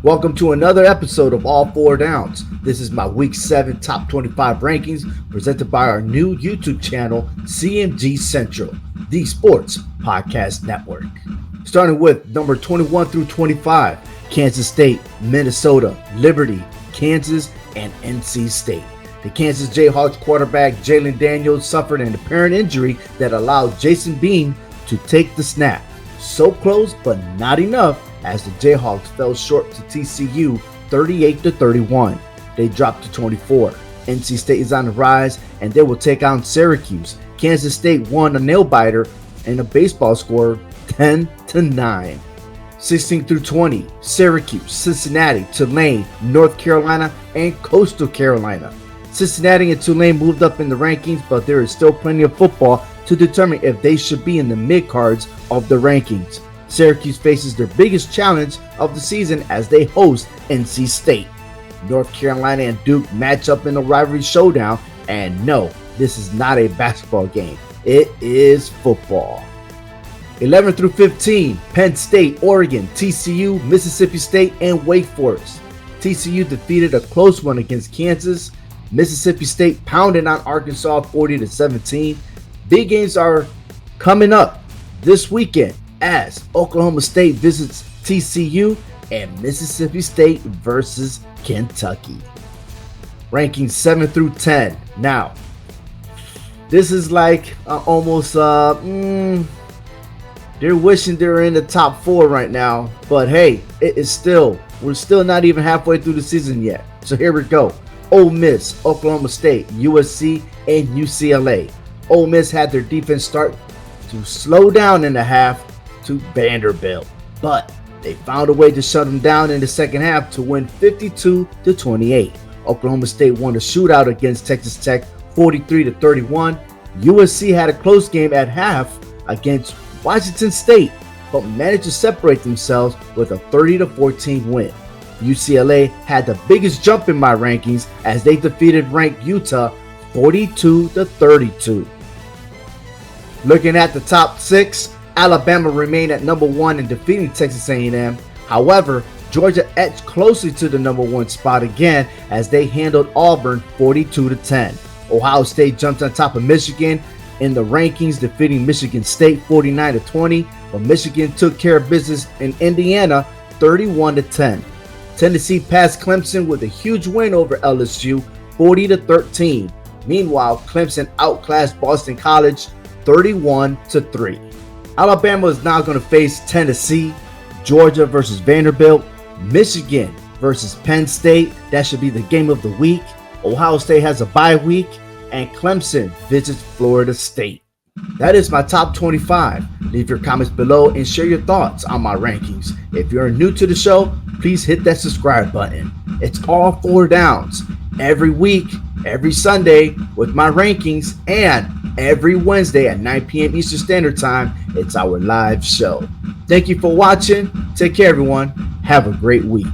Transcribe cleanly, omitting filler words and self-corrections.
Welcome to another episode of All Four Downs. This is my Week 7 Top 25 rankings presented by our new YouTube channel, CMG Central, the Sports Podcast Network. Starting with number 21 through 25, Kansas State, Minnesota, Liberty, Kansas, and NC State. The Kansas Jayhawks quarterback Jalen Daniels suffered an apparent injury that allowed Jason Bean to take the snap. So close, but not enough, as the Jayhawks fell short to TCU 38-31. They dropped to 24. NC State is on the rise, and they will take on Syracuse. Kansas State won a nail-biter in a baseball score 10-9. 16 through 20, Syracuse, Cincinnati, Tulane, North Carolina, and Coastal Carolina. Cincinnati and Tulane moved up in the rankings, but there is still plenty of football to determine if they should be in the mid-cards of the rankings. Syracuse faces their biggest challenge of the season as they host NC State. North Carolina and Duke match up in a rivalry showdown, and no, this is not a basketball game. It is football. 11 through 15, Penn State, Oregon, TCU, Mississippi State, and Wake Forest. TCU defeated a close one against Kansas. Mississippi State pounded on Arkansas 40-17. Big games are coming up this weekend as Oklahoma State visits TCU and Mississippi State versus Kentucky. Rankings 7 through 10. Now, this is like almost they're wishing they're in the top 4 right now, but hey, we're still not even halfway through the season yet. So here we go. Ole Miss, Oklahoma State, USC, and UCLA. Ole Miss had their defense start to slow down in the half to Vanderbilt, but they found a way to shut them down in the second half to win 52-28. Oklahoma State won a shootout against Texas Tech 43-31. USC had a close game at half against Washington State, but managed to separate themselves with a 30-14 win. UCLA had the biggest jump in my rankings as they defeated ranked Utah 42-32. Looking at the top 6, Alabama remained at number 1 in defeating Texas A&M. However, Georgia edged closely to the number 1 spot again as they handled Auburn 42-10. Ohio State jumped on top of Michigan in the rankings, defeating Michigan State 49-20, but Michigan took care of business in Indiana 31-10. Tennessee passed Clemson with a huge win over LSU 40-13. Meanwhile, Clemson outclassed Boston College 31-3. Alabama is now going to face Tennessee, Georgia versus Vanderbilt, Michigan versus Penn State. That should be the game of the week. Ohio State has a bye week, and Clemson visits Florida State. That is my top 25. Leave your comments below and share your thoughts on my rankings. If you're new to the show, please hit that subscribe button. It's All Four Downs every week, every Sunday with my rankings, and every Wednesday at 9 p.m. Eastern Standard Time, it's our live show. Thank you for watching. Take care, everyone. Have a great week.